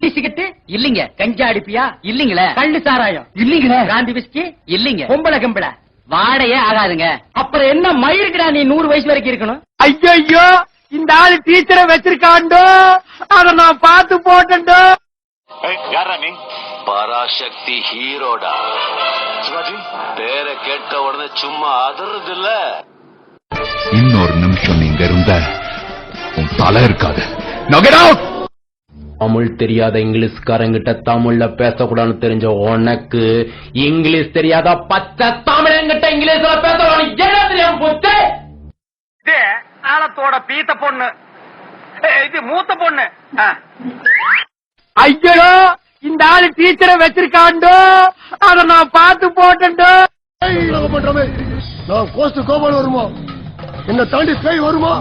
PT cigarette இல்லீங்க. கஞ்சா அடிப்பியா இல்லீங்களே. கள்ளு சாராயம் இல்லீங்களே. பிராந்தி whisky இல்லீங்க. பொம்பளை கம்பள வாடையே ஆகாதுங்க. அப்புறம் என்ன மயிருக்குடா நீ 100 வயசு வரைக்கும் இருக்கணும்? ஐயோ இந்த ஆளு டீச்சரை வச்சிருக்காண்டோ, அத நான் பார்த்து போட்டேன்டோ. யாரா நீ? பராசக்தி ஹீரோடா. சிவாஜி பேரை கேட்ட உடனே சும்மா அதறது இல்ல. இன்னொரு நிமிஷம் நீங்க இருந்த உன் தலை இருக்காது. தமிழ் தெரியாத இங்கிலீஷ்காரங்கிட்ட தமிழ்ல பேசக்கூடாதுன்னு தெரிஞ்ச உனக்கு இங்கிலீஷ் தெரியாத பச்சை தமிழங்கிட்ட இங்கிலீஷ்ல பேசக்கூடாது என்ன தெரியாம போச்சு? ஆலத்தோட பீத்த பொண்ணு, இது மூத்த பொண்ணு. ஐயோ இந்த ஆளு டீச்சரை வச்சிருக்காண்டோ, அத நான் பார்த்து போட்டேன்டோ. நான் கோஸ்ட் கோபால் வருமா? என்ன தாண்டி பேய் வருமா?